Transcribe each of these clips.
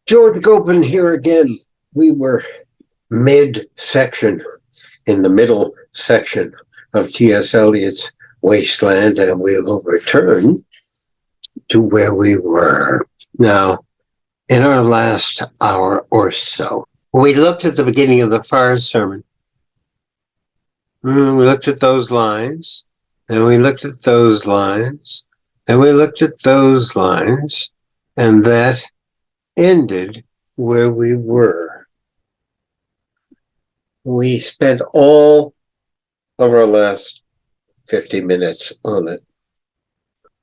George Gopen here again. We were mid-section, in the middle section of T.S. Eliot's Wasteland, and we will return to where we were. Now, in our last hour or so, we looked at the beginning of the Forest Sermon. We looked at those lines, and we looked at those lines, and we looked at those lines, and that ended where we were. We spent all of our last 50 minutes on it.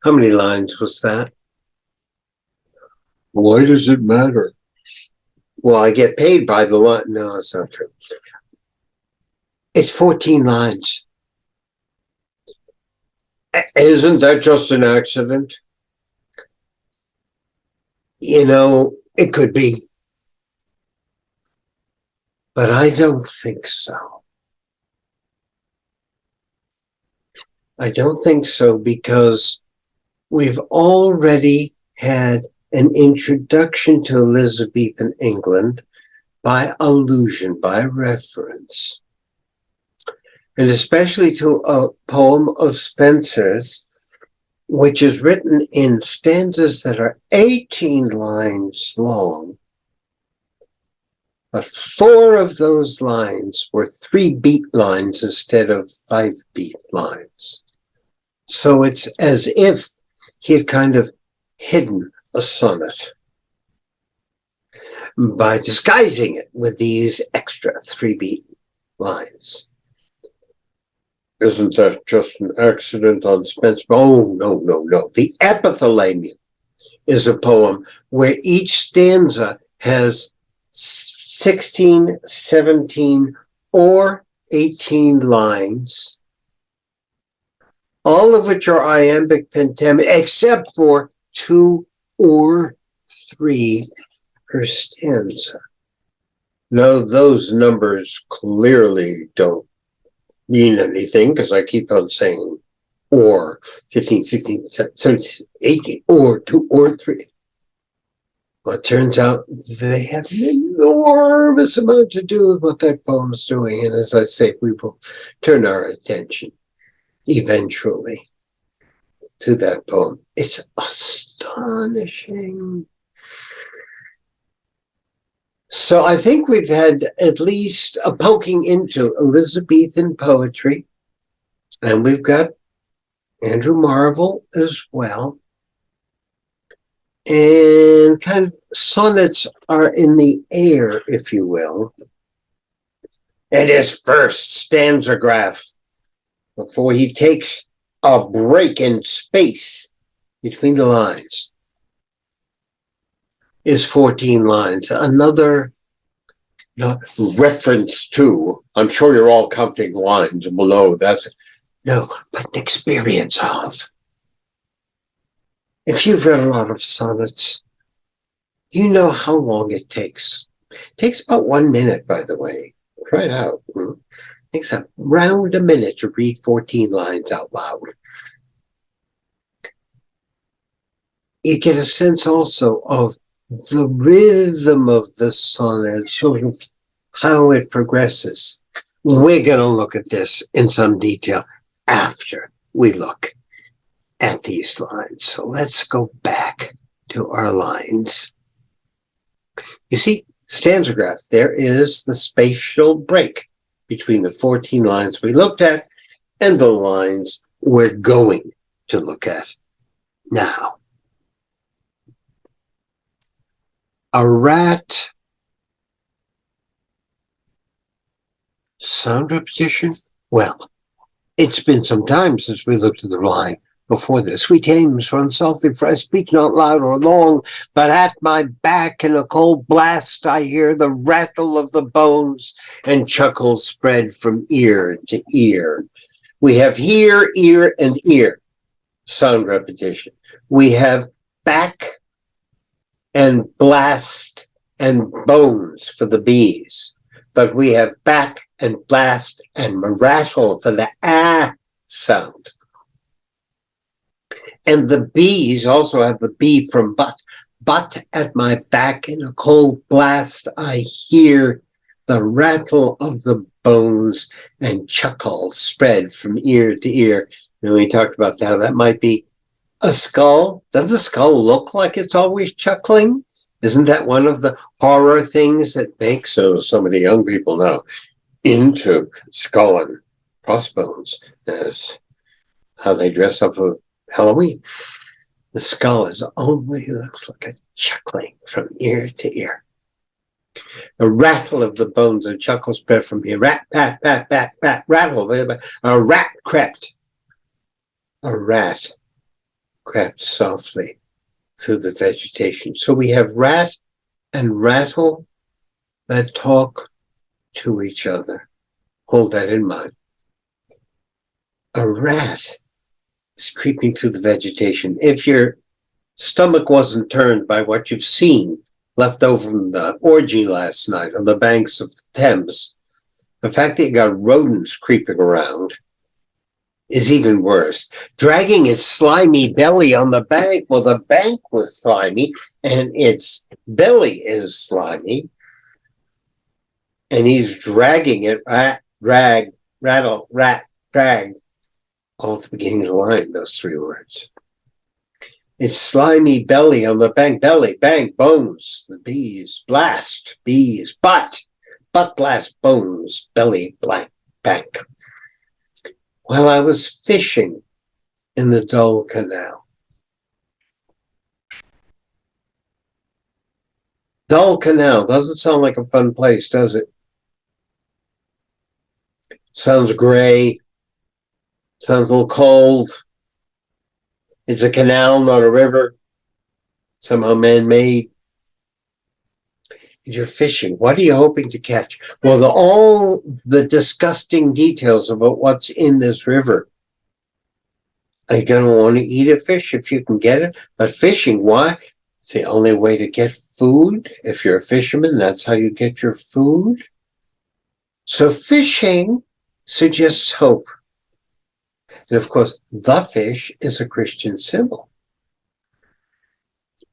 How many lines was that? Why does it matter? Well, I get paid by the line. No, that's not true. It's 14 lines. Isn't that just an accident? You know, it could be. But I don't think so. I don't think so because we've already had an introduction to Elizabethan England by allusion, by reference, and especially to a poem of Spenser's, which is written in stanzas that are 18 lines long. But 4 of those lines were 3-beat lines instead of 5-beat lines. So it's as if he had kind of hidden a sonnet by disguising it with these extra 3-beat lines. Isn't that just an accident on Spenser? Oh, no. The Epithalamium is a poem where each stanza has 16, 17, or 18 lines, all of which are iambic pentameter, except for 2 or 3 per stanza. No, those numbers clearly don't mean anything because I keep on saying or 15, 16, 17, 18, or 2 or 3. Well, it turns out they have an enormous amount to do with what that poem's doing. And as I say, we will turn our attention eventually to that poem. It's astonishing. So I think we've had at least a poking into Elizabethan poetry, and we've got Andrew Marvell as well. And kind of sonnets are in the air, if you will. And his first stanza graph, before he takes a break in space between the lines, is 14 lines. Another reference to, I'm sure you're all counting lines below, that's no, but an experience of. If you've read a lot of sonnets, you know how long it takes. It takes about 1 minute, by the way. Try it out. It takes around a minute to read 14 lines out loud. You get a sense also of the rhythm of the sonnet, sort of how it progresses. We're going to look at this in some detail after we look at these lines. So let's go back to our lines. You see, stanza graph, there is the spatial break between the 14 lines we looked at and the lines we're going to look at now. A rat. Sound repetition? Well, it's been some time since we looked at the line before this. Sweet aims run softly, for I speak not loud or long, but at my back in a cold blast I hear the rattle of the bones and chuckles spread from ear to ear. We have here, ear, and ear. Sound repetition. We have back and blast and bones for the bees. But we have back and blast and rattle for the ah sound. And the bees also have the B from but. butt at my back in a cold blast. I hear the rattle of the bones and chuckle spread from ear to ear. And we talked about how that might be a skull. Does the skull look like it's always chuckling? Isn't that one of the horror things that makes, so many young people know, into skull and crossbones as how they dress up for Halloween? The skull only looks like a chuckling from ear to ear. A rattle of the bones and chuckle spread from here. Rat, pat, pat, pat, pat, rattle. A rat crept. A rat crept softly through the vegetation. So we have rat and rattle that talk to each other. Hold that in mind. A rat is creeping through the vegetation. If your stomach wasn't turned by what you've seen left over from the orgy last night on the banks of the Thames, the fact that you got rodents creeping around is even worse. Dragging its slimy belly on the bank. Well, the bank was slimy and its belly is slimy. And he's dragging it, rat, drag, rattle, rat, drag, all at the beginning of the line, those three words. Its slimy belly on the bank, belly, bank, bones, the bees, blast, bees, butt blast, bones, belly, black, bank. While I was fishing in the Dull Canal. Dull Canal doesn't sound like a fun place, does it? Sounds gray. Sounds a little cold. It's a canal, not a river. Somehow man-made. You're fishing. What are you hoping to catch? Well, all the disgusting details about what's in this river. Are you going to want to eat a fish if you can get it? But fishing, why? It's the only way to get food. If you're a fisherman, that's how you get your food. So fishing suggests hope. And of course, the fish is a Christian symbol.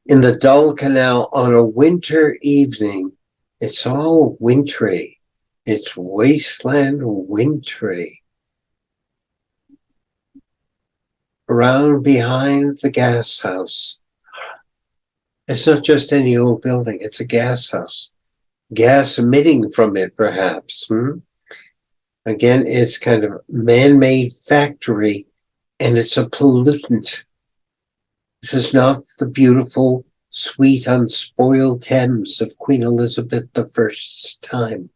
In the Dull Canal on a winter evening, it's all wintry. It's wasteland wintry. Around behind the gas house. It's not just any old building, it's a gas house. Gas emitting from it, perhaps. Again, it's kind of man-made factory, and it's a pollutant. This is not the beautiful, sweet, unspoiled Thames of Queen Elizabeth I's time.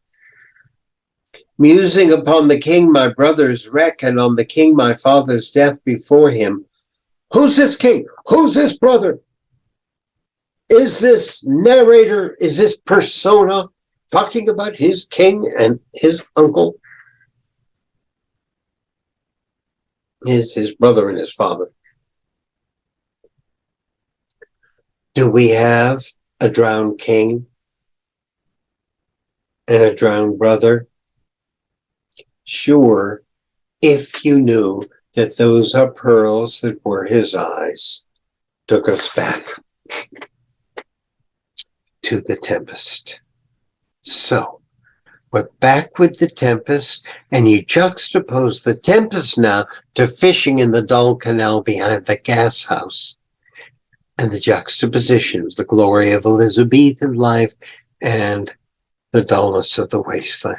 Musing upon the king my brother's wreck, and on the king my father's death before him. Who's this king? Who's this brother? Is this narrator, is this persona talking about his king and his uncle? His brother and his father. Do we have a drowned king and a drowned brother? Sure, if you knew that those are pearls that were his eyes, took us back to the Tempest. So, we're back with the Tempest, and you juxtapose the Tempest now to fishing in the Dull Canal behind the gas house. And the juxtaposition of the glory of Elizabethan life and the dullness of the wasteland.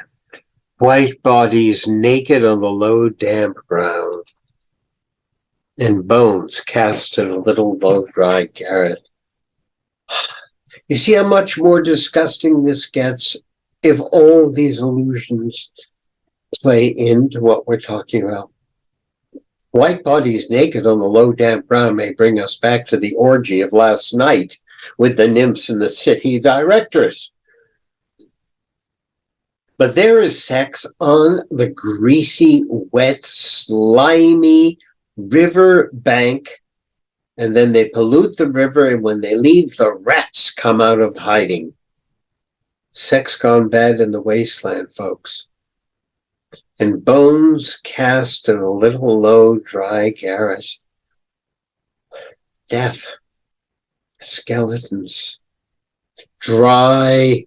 White bodies naked on the low, damp ground, and bones cast in a little low, dry garret. You see how much more disgusting this gets if all these allusions play into what we're talking about. White bodies naked on the low, damp ground may bring us back to the orgy of last night with the nymphs and the city directors. But there is sex on the greasy, wet, slimy river bank, and then they pollute the river, and when they leave, the rats come out of hiding. Sex gone bad in the wasteland, folks. And bones cast in a little low, dry garret. Death. Skeletons. Dry,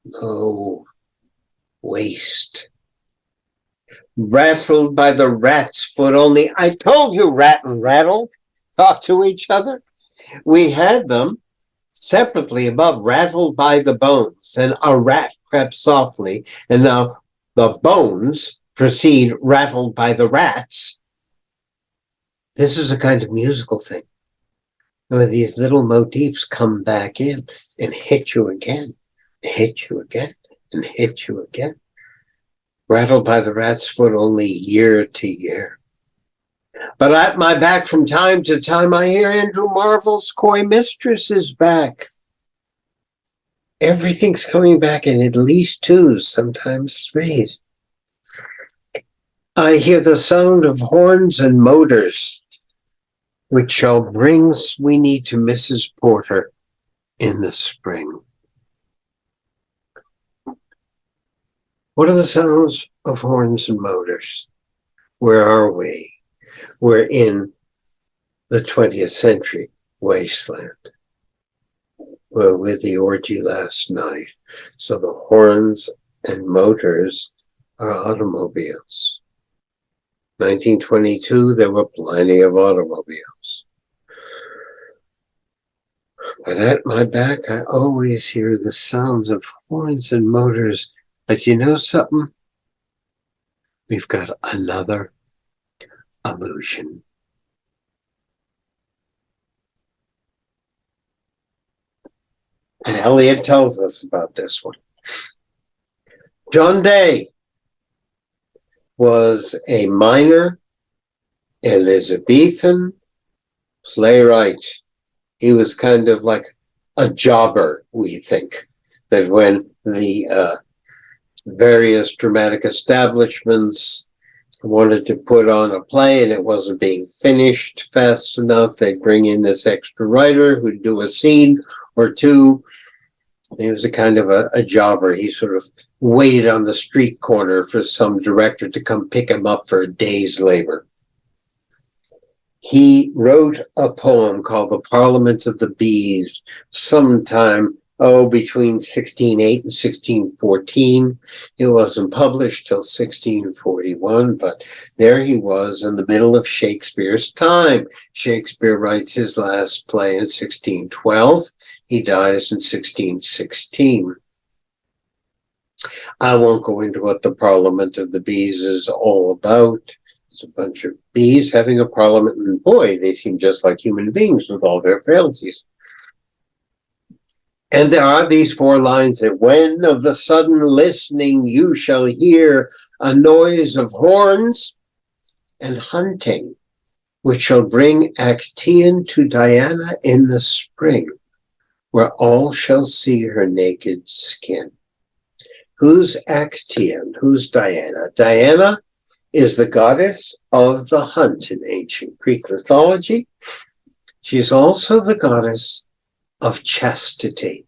low waste. Rattled by the rat's foot only. I told you rat and rattle talk to each other. We had them separately above, rattled by the bones, and a rat crept softly, and now the bones proceed rattled by the rats. This is a kind of musical thing where these little motifs come back in and hit you again, hit you again, and hit you again. Rattled by the rat's foot only year to year. But at my back from time to time I hear Andrew Marvell's Coy Mistress is back. Everything's coming back in at least twos, sometimes threes. I hear the sound of horns and motors, which shall bring Sweeney to Mrs. Porter in the spring. What are the sounds of horns and motors? Where are we? We're in the 20th century wasteland. We're with the orgy last night. So the horns and motors are automobiles. 1922, there were plenty of automobiles. But at my back, I always hear the sounds of horns and motors. But you know something? We've got another illusion. And Eliot tells us about this one. John Day was a minor Elizabethan playwright. He was kind of like a jobber, we think, that when the various dramatic establishments wanted to put on a play and it wasn't being finished fast enough, they'd bring in this extra writer who'd do a scene or two. He was a kind of a jobber. He sort of waited on the street corner for some director to come pick him up for a day's labor. He wrote a poem called The Parliament of the Bees sometime, between 1608 and 1614. It wasn't published till 1641, but there he was in the middle of Shakespeare's time. Shakespeare writes his last play in 1612. He dies in 1616. I won't go into what the Parliament of the Bees is all about. It's a bunch of bees having a parliament, and boy, they seem just like human beings with all their frailties. And there are these four lines that when of the sudden listening you shall hear a noise of horns and hunting, which shall bring Actaeon to Diana in the spring, where all shall see her naked skin. Who's Actaeon? Who's Diana? Diana is the goddess of the hunt in ancient Greek mythology. She's also the goddess of chastity.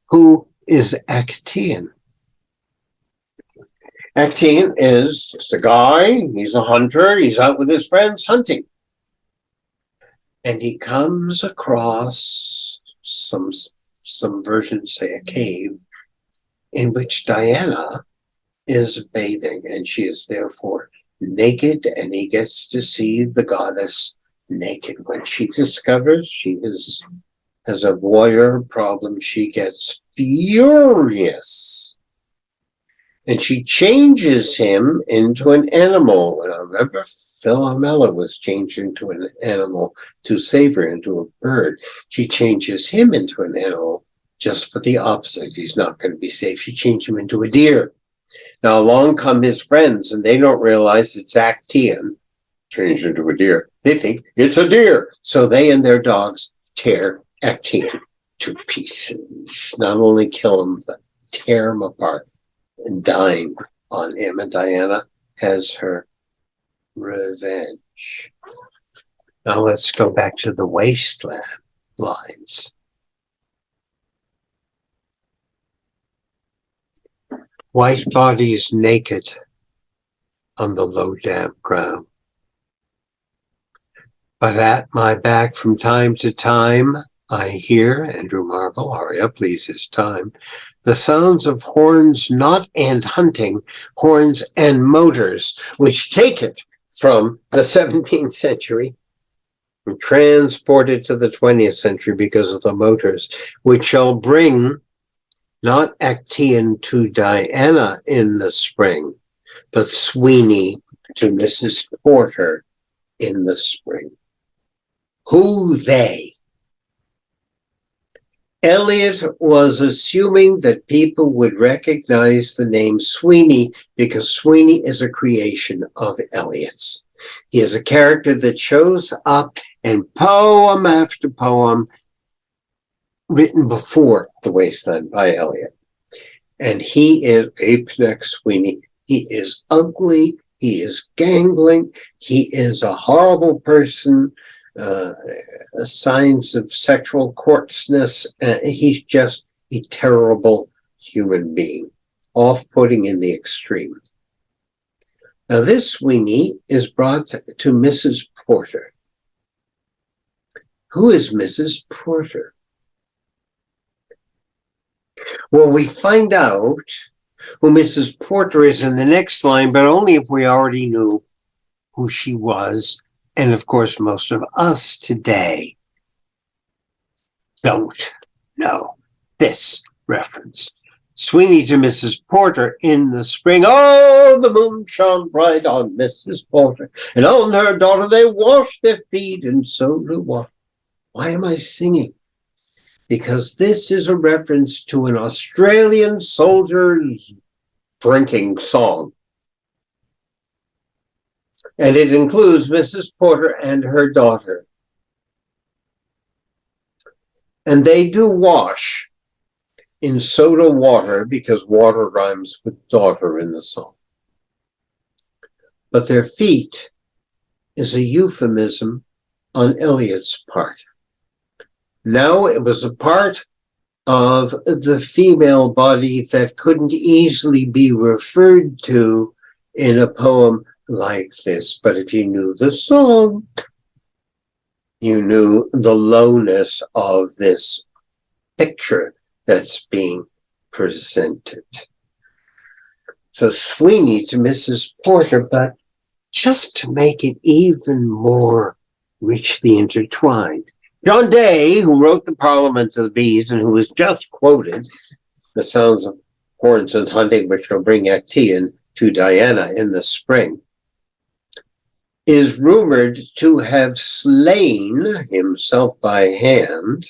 Who is Actaeon? Actaeon is just a guy, he's a hunter, he's out with his friends hunting. And he comes across some versions say a cave in which Diana is bathing, and she is therefore naked, and he gets to see the goddess naked. When she discovers she has a voyeur problem, she gets furious. And she changes him into an animal. And I remember Philomela was changed into an animal to save her, into a bird. She changes him into an animal just for the opposite. He's not going to be safe. She changed him into a deer. Now along come his friends, and they don't realize it's Actaeon changed into a deer. They think it's a deer. So they and their dogs tear Actaeon to pieces. Not only kill him, but tear him apart and dine on him. And Diana has her revenge. Now let's go back to the wasteland lines. White bodies naked on the low damp ground. But at my back from time to time, I hear, Andrew Marvell, hurry up, please, it's time, the sounds of horns not and hunting, horns and motors, which take it from the 17th century and transport it to the 20th century because of the motors, which shall bring not Actaeon to Diana in the spring, but Sweeney to Mrs. Porter in the spring. Who they? Eliot was assuming that people would recognize the name Sweeney because Sweeney is a creation of Eliot's. He is a character that shows up in poem after poem written before The Wasteland by Eliot. And he is Apeneck Sweeney. He is ugly. He is gangling. He is a horrible person. Signs of sexual coarseness. He's just a terrible human being, off-putting in the extreme. Now, this Sweeney is brought to Mrs. Porter. Who is Mrs. Porter? Well, we find out who Mrs. Porter is in the next line, but only if we already knew who she was. And of course, most of us today don't know this reference. Sweeney to Mrs. Porter in the spring. Oh, the moon shone bright on Mrs. Porter, and on her daughter they washed their feet and so do what? Why am I singing? Because this is a reference to an Australian soldier's drinking song. And it includes Mrs. Porter and her daughter. And they do wash in soda water because water rhymes with daughter in the song. But their feet is a euphemism on Eliot's part. No, it was a part of the female body that couldn't easily be referred to in a poem like this. But if you knew the song, you knew the lowness of this picture that's being presented. So Sweeney to Mrs. Porter, but just to make it even more richly intertwined. John Day, who wrote The Parliament of the Bees and who was just quoted, the sounds of horns and hunting which will bring Actaeon to Diana in the spring, is rumored to have slain himself by hand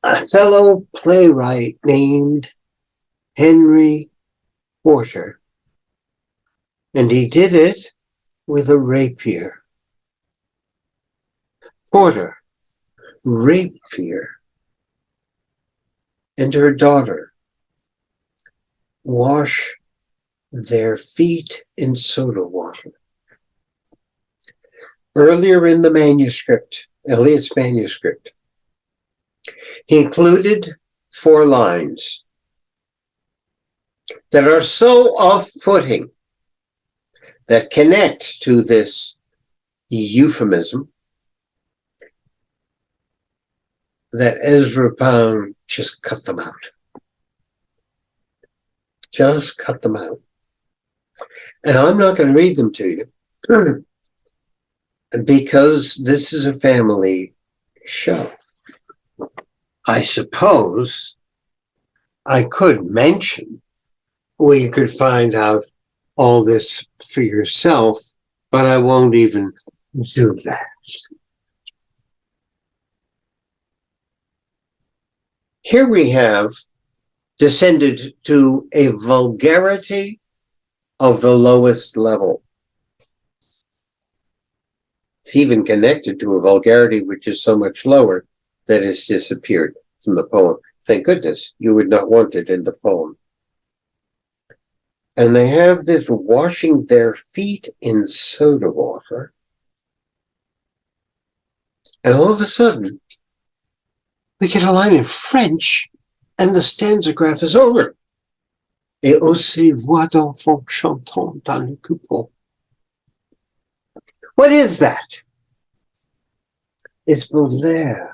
a fellow playwright named Henry Porter. And he did it with a rapier. Porter, rapier, and her daughter wash their feet in soda water. Earlier in the manuscript, Eliot's manuscript, he included 4 lines that are so off-putting that connect to this euphemism that Ezra Pound just cut them out. Just cut them out. And I'm not going to read them to you because this is a family show. I suppose I could mention where you could find out all this for yourself, but I won't even do that. Here we have descended to a vulgarity of the lowest level. It's even connected to a vulgarity which is so much lower that it's disappeared from the poem. Thank goodness you would not want it in the poem. And they have this washing their feet in soda water. And all of a sudden, we get a line in French, and the stanza graph is over. Et aussi voix d'enfants chantant dans le coupon. What is that? It's Baudelaire.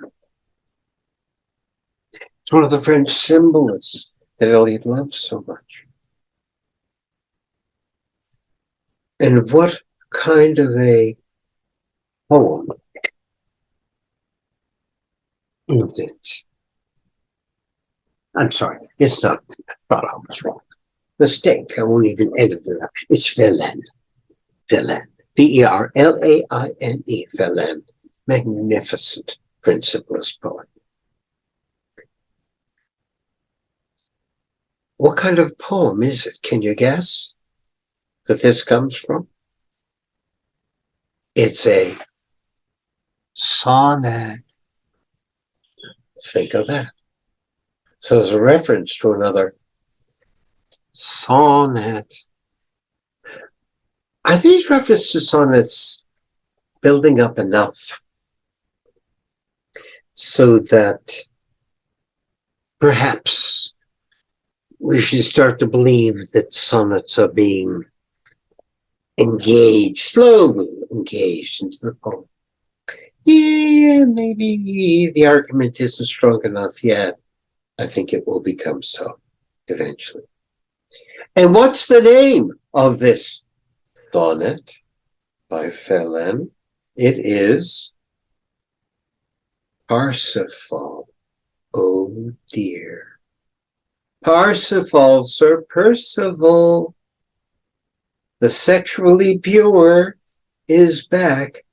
It's one of the French symbolists that Eliot loves so much. And what kind of a poem is it? I'm sorry, it's not. I thought I was wrong. Mistake. I won't even edit it up. It's Verlaine. Verlaine. Verlaine. Verlaine. Magnificent principlist poet. What kind of poem is it? Can you guess that this comes from? It's a sonnet. Think of that. So there's a reference to another sonnet. Are these references to sonnets building up enough so that perhaps we should start to believe that sonnets are being engaged, slowly engaged into the poem? Yeah, maybe the argument isn't strong enough yet. I think it will become so eventually. And what's the name of this sonnet by Verlaine? It is Parsifal. Oh dear. Parsifal, Sir Percival, the sexually pure, is back.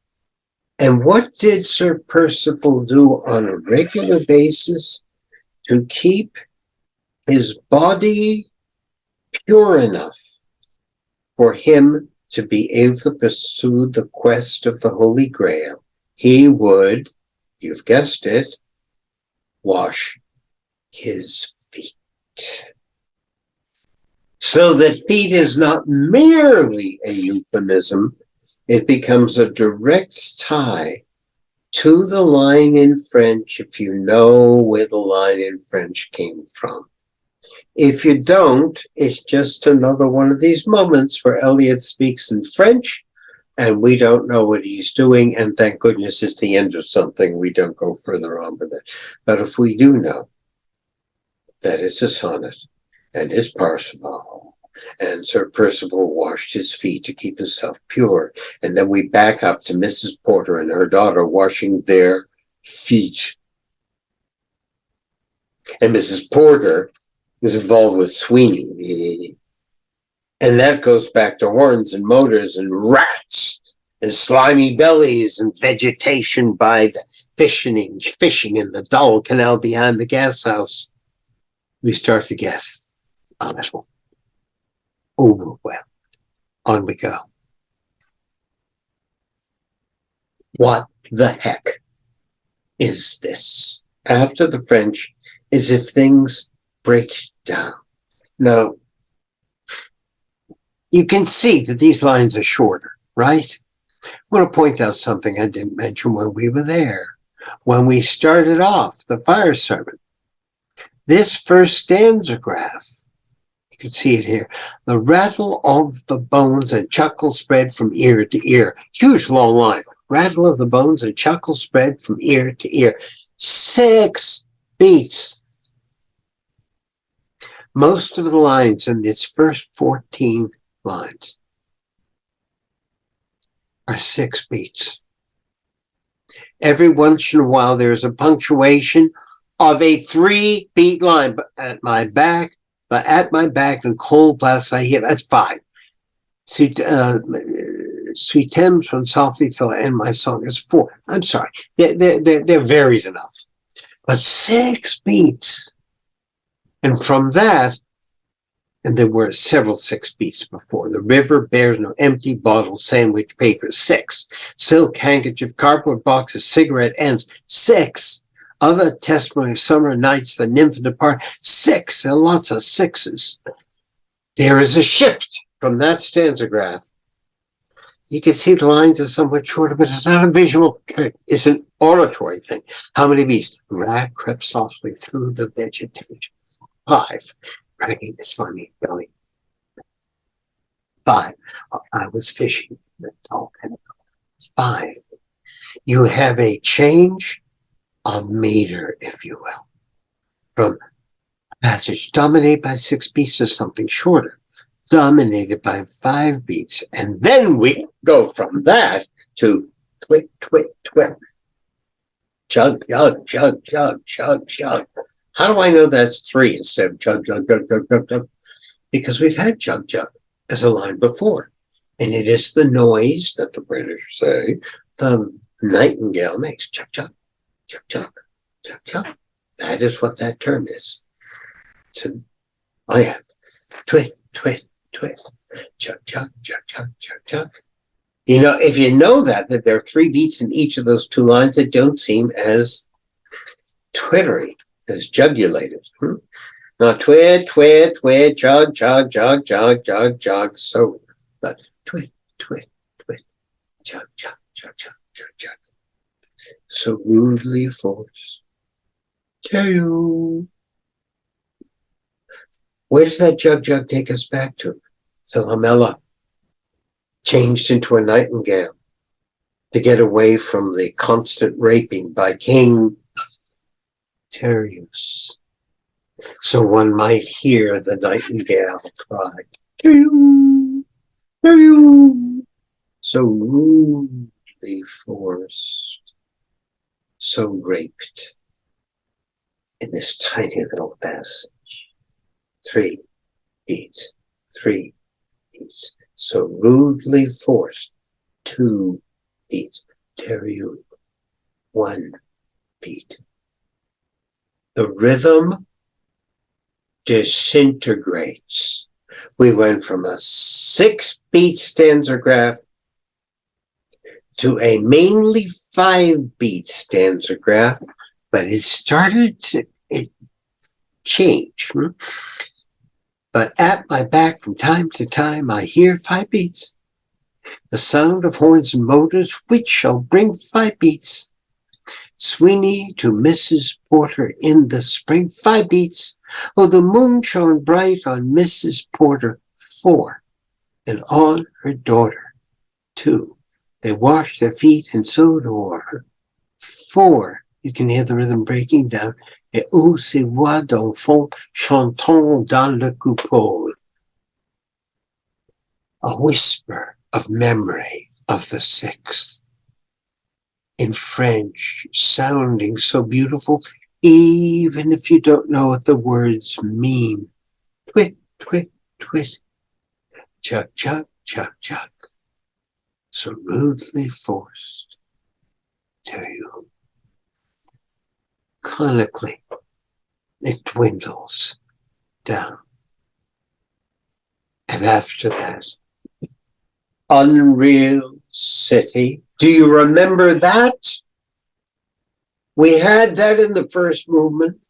And what did Sir Percival do on a regular basis to keep his body pure enough for him to be able to pursue the quest of the Holy Grail? He would, you've guessed it, wash his feet. So that feet is not merely a euphemism, it becomes a direct tie to the line in French, if you know where the line in French came from. If you don't, it's just another one of these moments where Eliot speaks in French and we don't know what he's doing, and thank goodness it's the end of something. We don't go further on with it. But if we do know that it's a sonnet and it's Parsifal, and Sir Percival washed his feet to keep himself pure, and then we back up to Mrs. Porter and her daughter washing their feet. And Mrs. Porter is involved with Sweeney. And that goes back to horns and motors and rats and slimy bellies and vegetation by the fishing in the dull canal behind the gas house. We start to get a little overwhelmed. On we go. What the heck is this? After the French, as if things break down. Now, you can see that these lines are shorter, right? I want to point out something I didn't mention when we were there. When we started off the fire sermon, this first stanza graph, you can see it here, the rattle of the bones and chuckle spread from ear to ear. Huge long line. Rattle of the bones and chuckle spread from ear to ear. 6 beats. Most of the lines in its first 14 lines are 6 beats. Every once in a while, there's a punctuation of a 3-beat line, but at my back and cold blasts I hear. That's 5. Sweet Thames from softly till I end my song is 4. I'm sorry, they're varied enough, but 6 beats. And from that, and there were several 6 beats before. The river bears no empty bottle, sandwich paper, 6. Silk handkerchief, cardboard boxes, cigarette ends, 6. Other testimony of summer nights, the nymph depart, 6, and lots of 6s. There is a shift from that stanza graph. You can see the lines are somewhat shorter, but it's not a visual, it's an auditory thing. How many beats? Rat crept softly through the vegetation. 5. Dragging the slimy belly. 5. I was fishing in the tall canal. 5. You have a change of meter, if you will, from a passage dominated by 6 beats to something shorter, dominated by 5 beats. And then we go from that to twit, twit, twit. Chug, chug, chug, chug, chug, chug. How do I know that's 3 instead of chug, chug, chug, chug, chug, chug? Because we've had chug, chug as a line before. And it is the noise that the British say the nightingale makes. Chug, chug, chug, chug, chug, chug. That is what that term is. So, oh yeah, twit, twit, twit, chug, chug, chug, chug, chug, chug. You know, if you know that there are 3 beats in each of those 2 lines, that don't seem as twittery, as jugulated. Now, twit, twit, twit, chug, chug, chug, chug, chug, chug. So, but twit, twit, twit, chug, chug, chug, chug, chug, chug. So rudely forced. Where does that jug, jug take us back to? Philomela, changed into a nightingale to get away from the constant raping by King Tereus. So one might hear the nightingale cry, so rudely forced, so raped in this tiny little passage. 3 beats, 3 beats, so rudely forced. 2 beats, Tereus, 1 beat. The rhythm disintegrates. We went from a 6-beat stanza graph to a mainly 5-beat stanza graph, but it started to change. But at my back from time to time I hear 5 beats, the sound of horns and motors, which shall bring 5 beats. Sweeney to Mrs. Porter in the spring, 5 beats. Oh, the moon shone bright on Mrs. Porter, 4, and on her daughter, 2. They washed their feet in soda water, 4. You can hear the rhythm breaking down. Et où ces voix d'enfants chantant dans le coupole. A whisper of memory of the 6th. In French, sounding so beautiful, even if you don't know what the words mean. Twit, twit, twit. Chug, chug, chug, chug. So rudely forced. Tell you. Conically, it dwindles down. And after that, Unreal City. Do you remember that? We had that in the first movement.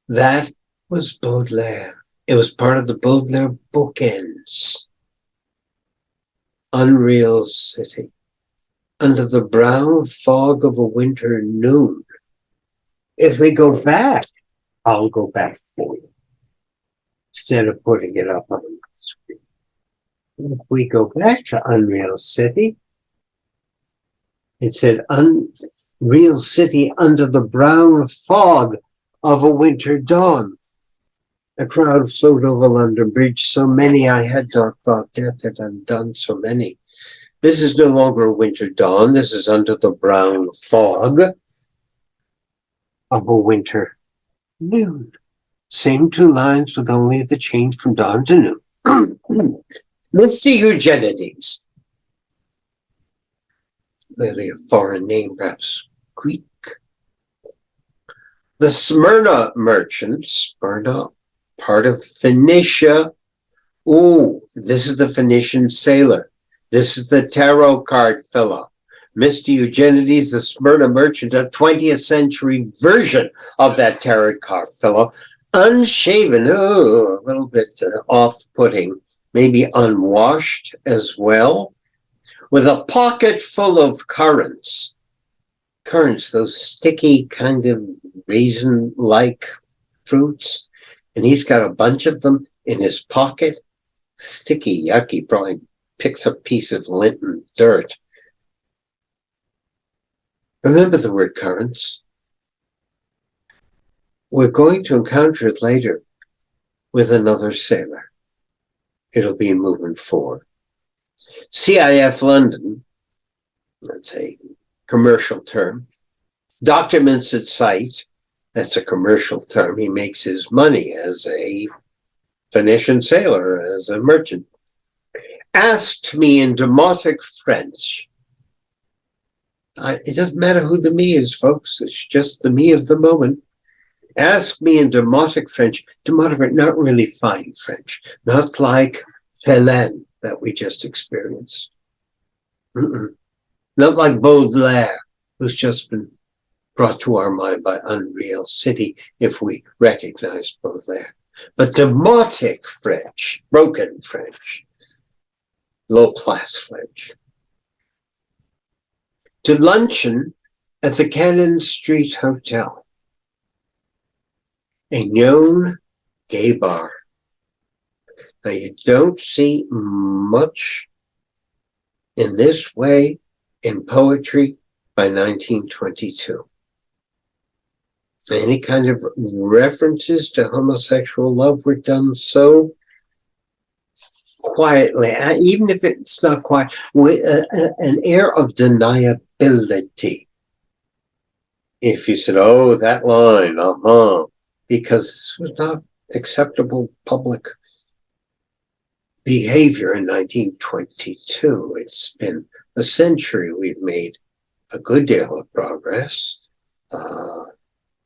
That was Baudelaire. It was part of the Baudelaire bookends. Unreal City. Under the brown fog of a winter noon. If we go back, I'll go back for you, instead of putting it up on the screen. If we go back to Unreal City, it said, Unreal City under the brown fog of a winter dawn. A crowd flowed over London Bridge, so many I had not thought death had undone so many. This is no longer a winter dawn, this is under the brown fog of a winter noon. Same 2 lines with only the change from dawn to noon. Mr. Eugenides. Clearly a foreign name, perhaps Greek. The Smyrna merchants, Smyrna, part of Phoenicia. Oh, this is the Phoenician sailor. This is the tarot card fellow. Mr. Eugenides, the Smyrna merchant, a 20th century version of that tarot card fellow. Unshaven, oh, a little bit off-putting, maybe unwashed as well, with a pocket full of currants. Currants, those sticky kind of raisin-like fruits. And he's got a bunch of them in his pocket. Sticky, yucky, probably picks a piece of lint and dirt. Remember the word currents. We're going to encounter it later with another sailor. It'll be in movement 4. CIF London, that's a commercial term. Documents at sight, that's a commercial term. He makes his money as a Phoenician sailor, as a merchant. Asked me in demotic French. It doesn't matter who the me is, folks. It's just the me of the moment. Ask me in demotic French. Demotic, not really fine French. Not like Hélène that we just experienced. Not like Baudelaire, who's just been brought to our mind by Unreal City, if we recognize Baudelaire. But demotic French, broken French, low-class French. To luncheon at the Cannon Street Hotel, a known gay bar. Now, you don't see much in this way in poetry by 1922. Any kind of references to homosexual love were done so quietly, even if it's not quiet, with an air of deniability. If you said, oh, that line, because this was not acceptable public behavior in 1922. It's been a century. We've made a good deal of progress.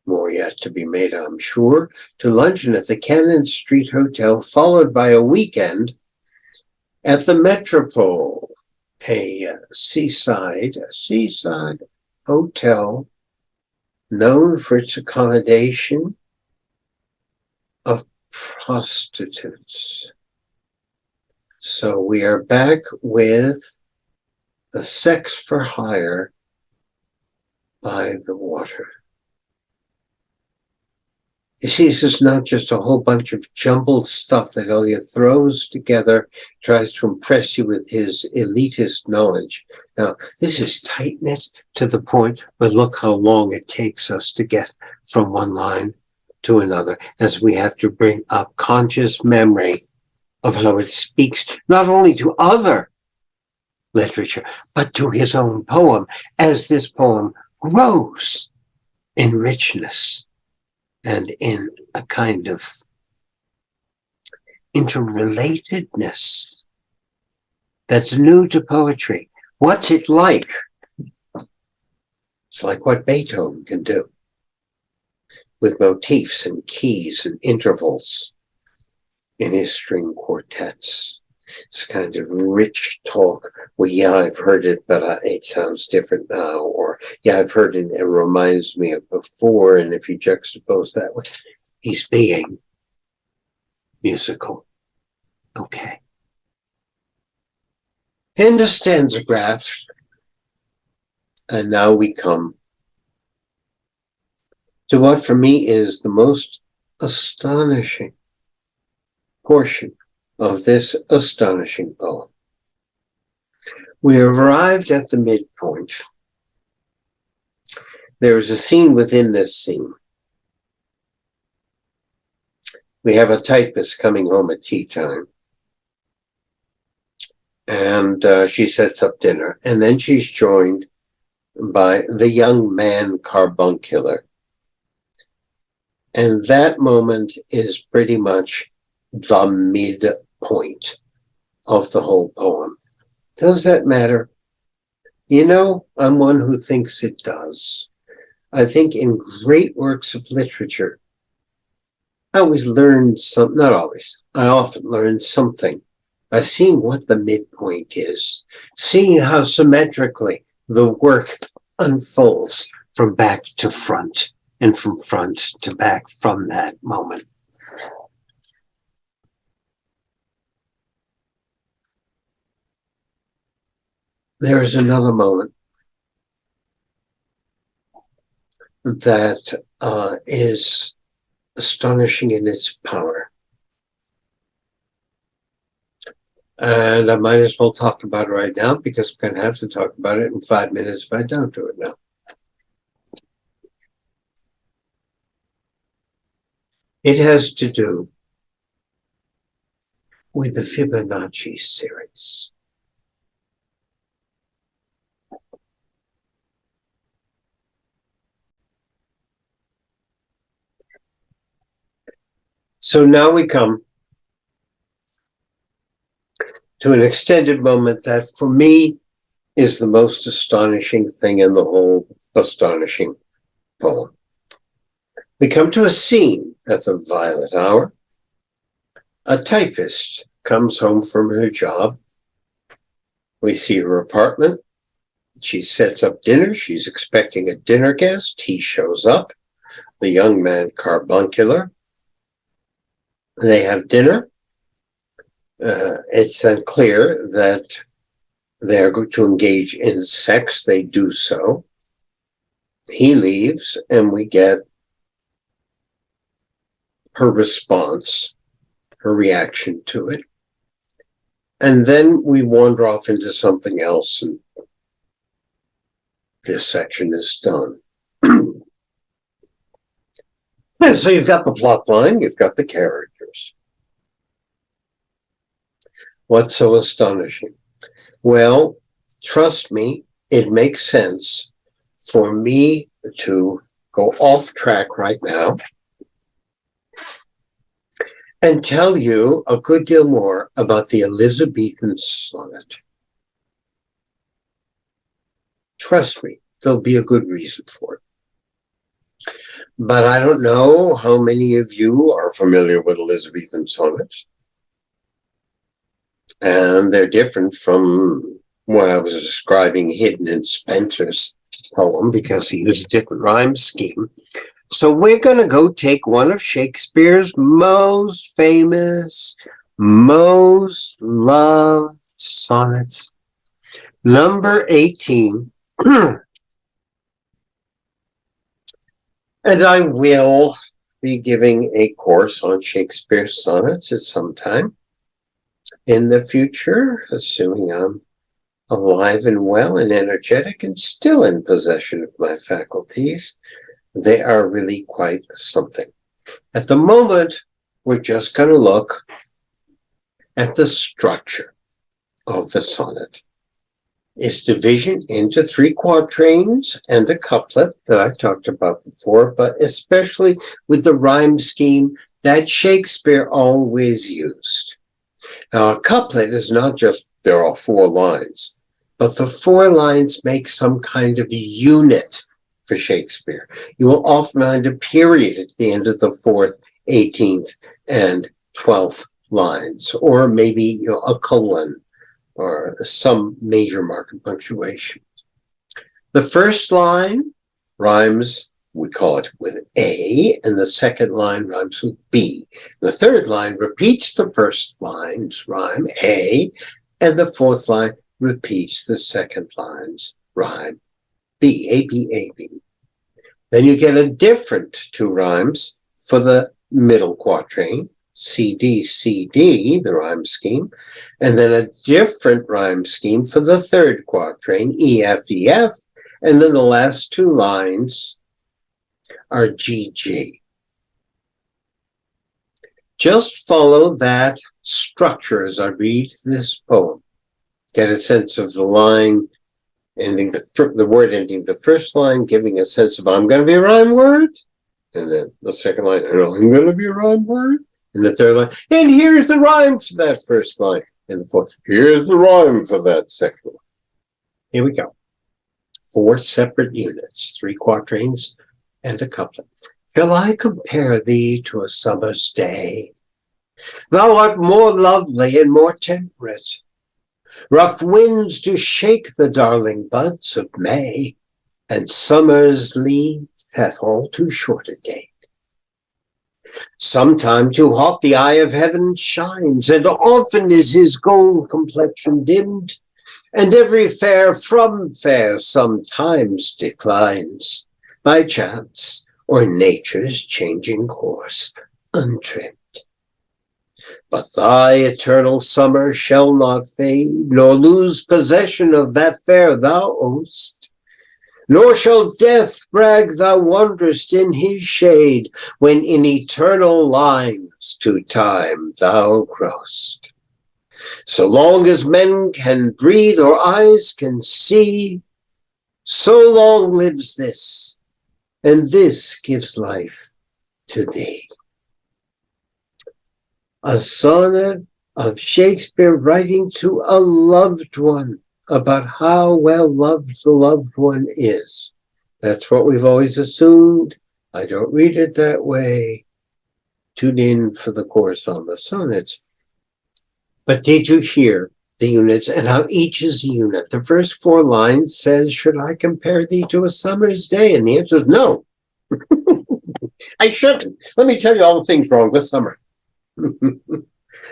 More yet to be made, I'm sure. To luncheon at the Cannon Street Hotel, followed by a weekend at the Metropole, a seaside hotel known for its accommodation of prostitutes. So we are back with the sex for hire by the water. You see, this is not just a whole bunch of jumbled stuff that Eliot throws together, tries to impress you with his elitist knowledge. Now, this is tight-knit to the point, but look how long it takes us to get from one line to another, as we have to bring up conscious memory of how it speaks not only to other literature, but to his own poem, as this poem grows in richness and in a kind of interrelatedness that's new to poetry. What's it like? It's like what Beethoven can do with motifs and keys and intervals in his string quartets. It's kind of rich talk. Well, yeah, I've heard it, but it sounds different now. Or, yeah, I've heard it, it reminds me of before. And if you juxtapose that with, he's being musical. Okay. And a stanza graph. And now we come to what for me is the most astonishing portion of this astonishing poem. We have arrived at the midpoint. There is a scene within this scene. We have a typist coming home at tea time. And she sets up dinner. And then she's joined by the young man carbuncular. And that moment is pretty much the midpoint of the whole poem. Does that matter? You know, I'm one who thinks it does. I think in great works of literature, I always learn some, not always, I often learn something by seeing what the midpoint is, seeing how symmetrically the work unfolds from back to front and from front to back from that moment. There is another moment that is astonishing in its power. And I might as well talk about it right now because I'm going to have to talk about it in 5 minutes if I don't do it now. It has to do with the Fibonacci series. So now we come to an extended moment that for me is the most astonishing thing in the whole astonishing poem. We come to a scene at the violet hour. A typist comes home from her job. We see her apartment. She sets up dinner. She's expecting a dinner guest. He shows up, the young man carbuncular. They have dinner. It's then clear that they are going to engage in sex. They do so. He leaves, and we get her response, her reaction to it. And then we wander off into something else, and this section is done. And so you've got the plot line, you've got the characters. What's so astonishing? Well, trust me, it makes sense for me to go off track right now and tell you a good deal more about the Elizabethan sonnet. Trust me, there'll be a good reason for it. But I don't know how many of you are familiar with Elizabethan sonnets. And they're different from what I was describing hidden in Spenser's poem because he used a different rhyme scheme. So we're going to go take one of Shakespeare's most famous, most loved sonnets, number 18. And I will be giving a course on Shakespeare's sonnets at some time in the future, assuming I'm alive and well and energetic and still in possession of my faculties. They are really quite something. At the moment, we're just going to look at the structure of the sonnet. It's division into 3 quatrains and a couplet that I talked about before, but especially with the rhyme scheme that Shakespeare always used. Now, a couplet is not just there are 4 lines, but the 4 lines make some kind of unit for Shakespeare. You will often find a period at the end of the 4th, 18th, and 12th lines, or maybe a colon or some major mark of punctuation. The first line rhymes, we call it with A, and the second line rhymes with B. The third line repeats the first line's rhyme, A, and the fourth line repeats the second line's rhyme, B, A, B, A, B. Then you get a different 2 rhymes for the middle quatrain, C, D, C, D, the rhyme scheme, and then a different rhyme scheme for the third quatrain, E, F, E, F, and then the last 2 lines are G, G. Just follow that structure as I read this poem. Get a sense of the line ending, the word ending the first line, giving a sense of I'm going to be a rhyme word, and then the second line, I'm going to be a rhyme word, and the third line, and here's the rhyme for that first line, and the fourth, here's the rhyme for that second one. Here we go. 4 separate units, 3 quatrains, and a couplet. Shall I compare thee to a summer's day? Thou art more lovely and more temperate. Rough winds do shake the darling buds of May, and summer's leaf hath all too short a date. Sometime too hot the eye of heaven shines, and often is his gold complexion dimmed, and every fair from fair sometimes declines, by chance or nature's changing course untrimmed. But thy eternal summer shall not fade, nor lose possession of that fair thou owest. Nor shall death brag thou wanderest in his shade, when in eternal lines to time thou growst. So long as men can breathe or eyes can see, so long lives this, and this gives life to thee. A sonnet of Shakespeare writing to a loved one about how well loved the loved one is. That's what we've always assumed. I don't read it that way. Tune in for the course on the sonnets. But did you hear the units and how each is a unit? The first 4 lines says, should I compare thee to a summer's day? And the answer is no. I shouldn't. Let me tell you all the things wrong with summer.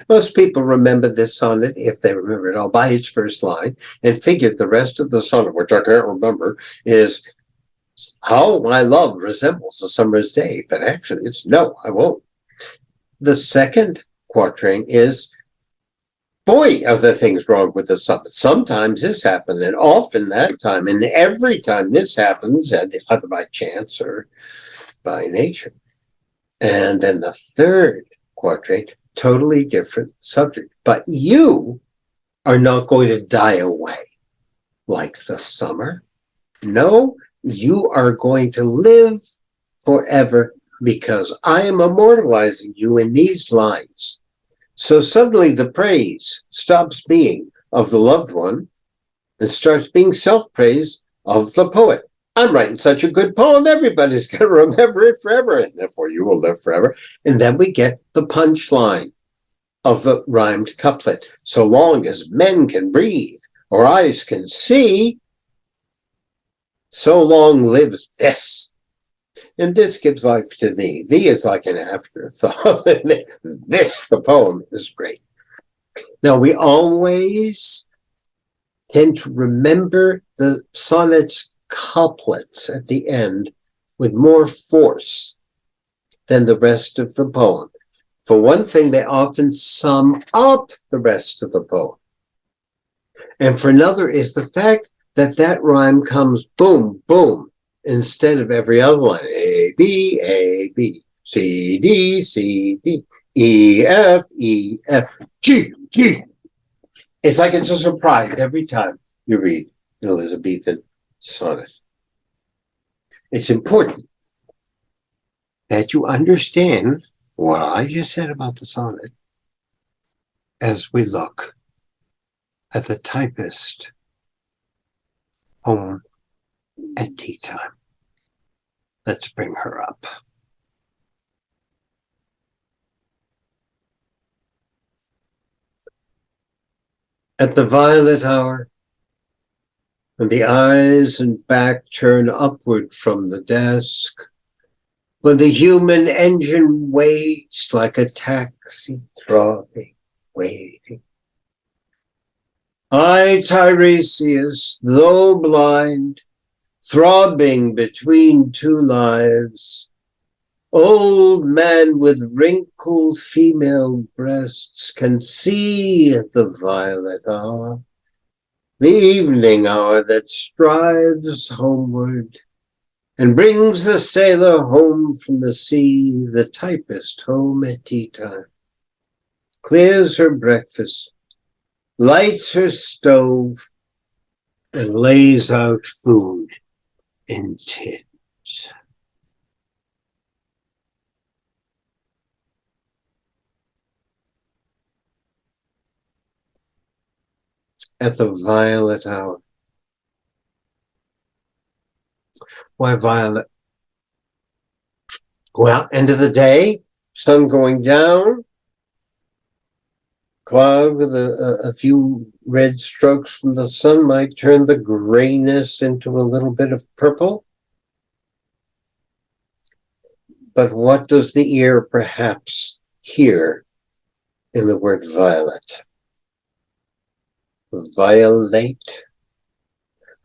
Most people remember this sonnet, if they remember it all, by its first line, and figured the rest of the sonnet, which I can't remember, is how my love resembles a summer's day. But actually, it's no, I won't. The second quatrain is, boy, are there things wrong with the sonnet. Sometimes this happens, and often that time, and every time this happens, either by chance or by nature. And then the third quatrain, totally different subject. But you are not going to die away like the summer. No, you are going to live forever because I am immortalizing you in these lines. So suddenly the praise stops being of the loved one and starts being self-praise of the poet. I'm writing such a good poem, everybody's going to remember it forever, and therefore you will live forever. And then we get the punchline of the rhymed couplet. So long as men can breathe or eyes can see, so long lives this. And this gives life to thee. Thee is like an afterthought. This, the poem, is great. Now, we always tend to remember the sonnet's couplets at the end with more force than the rest of the poem. For one thing, they often sum up the rest of the poem. And for another is the fact that that rhyme comes boom, boom, instead of every other line. A, B, C, D, E, F, G, G. It's like it's a surprise every time you read an Elizabethan sonnet. It's important that you understand what I just said about the sonnet as we look at the typist home at tea time. Let's bring her up. At the violet hour, when the eyes and back turn upward from the desk, when the human engine waits like a taxi throbbing, waiting. I, Tiresias, though blind, throbbing between 2 lives, old man with wrinkled female breasts, can see at the violet hour, the evening hour that strives homeward and brings the sailor home from the sea, the typist home at tea time, clears her breakfast, lights her stove, and lays out food in tins. At the violet hour. Why violet? Well, end of the day, sun going down, cloud with a few red strokes from the sun might turn the grayness into a little bit of purple. But what does the ear perhaps hear in the word violet? Violate,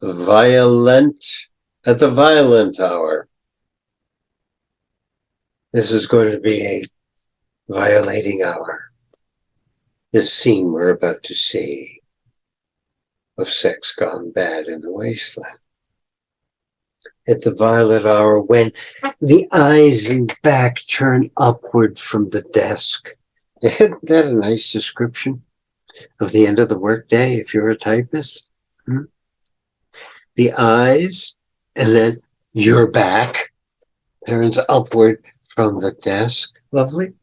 violent, at the violent hour. This is going to be a violating hour. This scene we're about to see of sex gone bad in the wasteland. at the violet hour when the eyes and back turn upward from the desk. Isn't that a nice description of the end of the workday if you're a typist? The eyes and then your back turns upward from the desk. Lovely.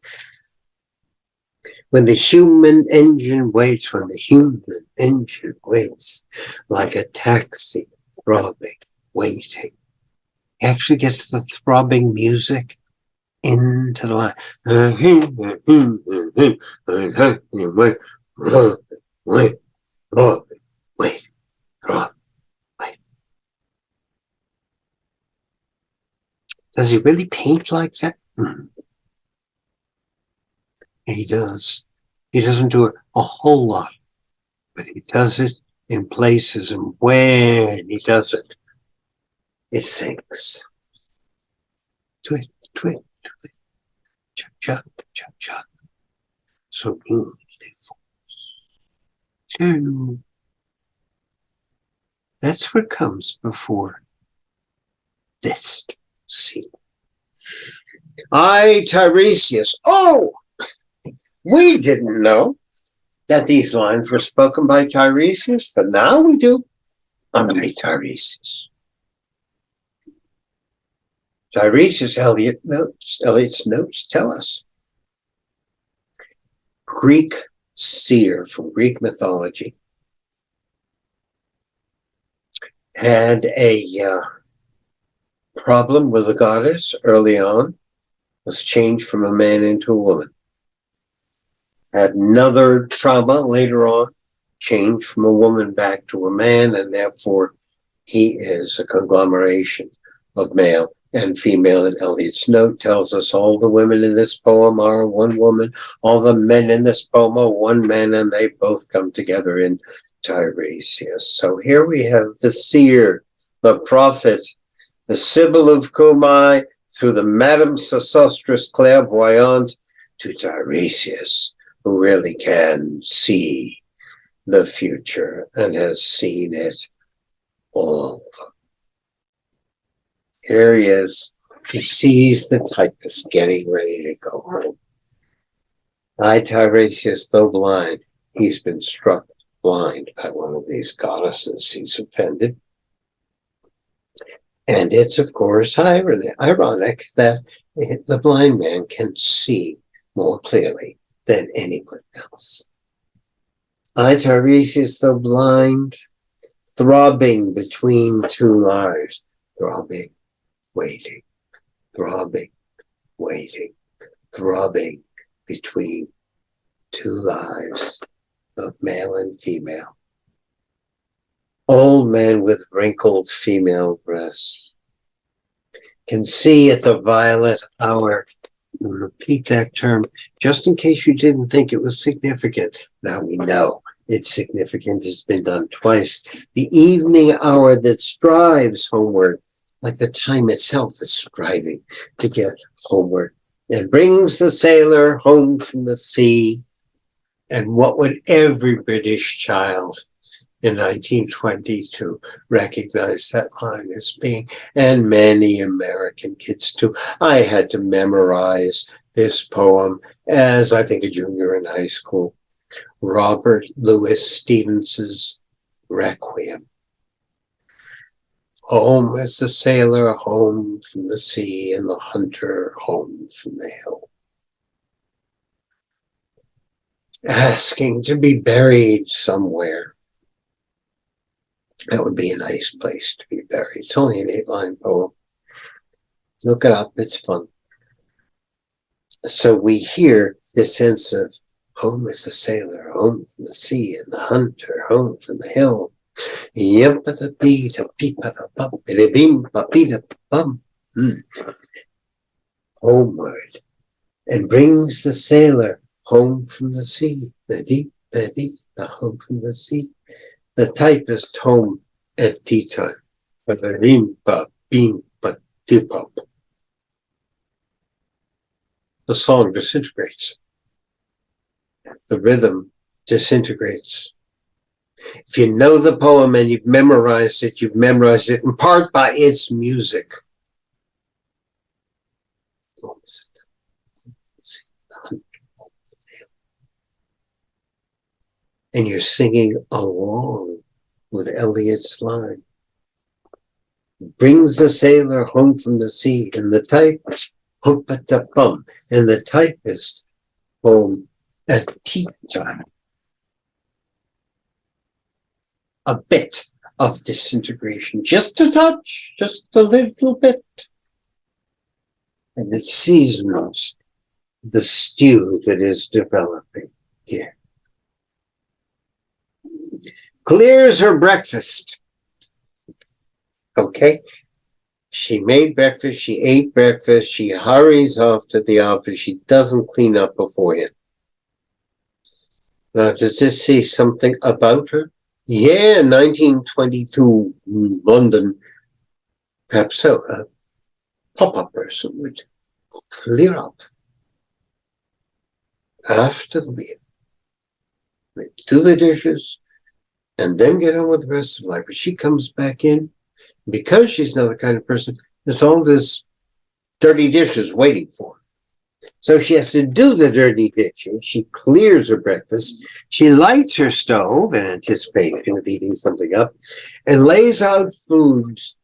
When the human engine waits, like a taxi, throbbing, waiting. He actually gets the throbbing music into the line. Wait. Does he really paint like that? He does. He doesn't do it a whole lot, but he does it in places, and when he does it, it sinks. Twit, twit, twit, chop, chop, chop, chop. So beautiful. That's what comes before this scene. I, Tiresias. Oh, we didn't know that these lines were spoken by Tiresias, but now we do. I, Tiresias. Tiresias, Eliot's notes tell us. Greek seer from Greek mythology had a problem with a goddess early on, was changed from a man into a woman. Had another trauma later on, changed from a woman back to a man, and therefore he is a conglomeration of male and female. And Eliot's note tells us all the women in this poem are one woman, all the men in this poem are one man, and they both come together in Tiresias. So here we have the seer, the prophet, the Sibyl of Cumae, through the Madame Sosostris clairvoyante to Tiresias, who really can see the future and has seen it all. Here he is. He sees the typist getting ready to go home. I, Tiresias, though blind, he's been struck blind by one of these goddesses he's offended. And it's, of course, ironic that the blind man can see more clearly than anyone else. I, Tiresias, though blind, throbbing between two lives, throbbing, waiting, throbbing, waiting, throbbing between two lives of male and female. Old man with wrinkled female breasts can see at the violet hour. Repeat that term just in case you didn't think it was significant. Now we know it's significant. It's been done twice. The evening hour that strives homeward, like the time itself is striving to get homeward, and brings the sailor home from the sea. And what would every British child in 1922 recognize that line as being, and many American kids too. I had to memorize this poem as, I think, a junior in high school. Robert Louis Stevenson's Requiem. Home as the sailor home from the sea, and the hunter home from the hill. Asking to be buried somewhere. That would be a nice place to be buried. It's only an 8-line poem. Look it up, it's fun. So we hear this sense of home as the sailor, home from the sea, and the hunter, home from the hill. Homeward, and brings the sailor home from the sea. The home from the sea. The typist home at tea time. The song disintegrates. The rhythm disintegrates. If you know the poem and you've memorized it in part by its music. And you're singing along with Eliot's line. Brings the sailor home from the sea, and the typist, hum-pa-ta-bum, and the typist home at tea time. A bit of disintegration, just a touch, just a little bit. And it seasons the stew that is developing here. Clears her breakfast. Okay? She made breakfast, she ate breakfast, she hurries off to the office, she doesn't clean up beforehand. Now, does this say something about her? Yeah, 1922, London, perhaps so, a pop-up person would clear up after the meal, do the dishes, and then get on with the rest of life. But she comes back in, because she's not the kind of person, there's all this dirty dishes waiting for her. So she has to do the dirty dishes. She clears her breakfast. She lights her stove in anticipation of eating something up and lays out foods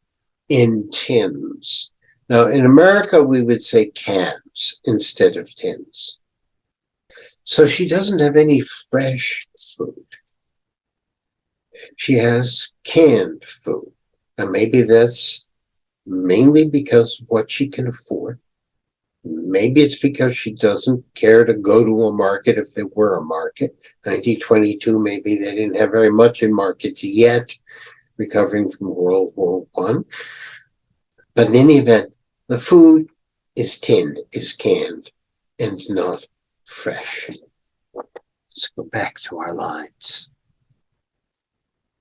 in tins. Now, in America, we would say cans instead of tins. So she doesn't have any fresh food. She has canned food. Now, maybe that's mainly because of what she can afford. Maybe it's because she doesn't care to go to a market if there were a market. 1922, maybe they didn't have very much in markets yet, recovering from World War I. But in any event, the food is tinned, is canned, and not fresh. Let's go back to our lines.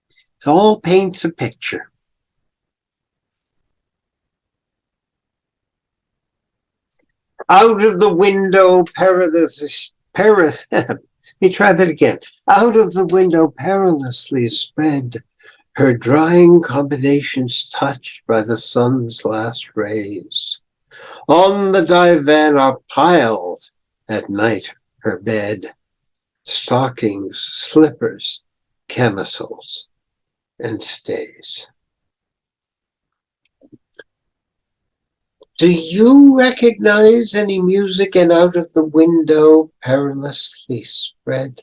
It all paints a picture. Out of the window, let me try that again. Out of the window, perilously spread, her drying combinations touched by the sun's last rays. On the divan are piled, at night, her bed, stockings, slippers, camisoles, and stays. Do you recognize any music in Out of the Window, perilously spread?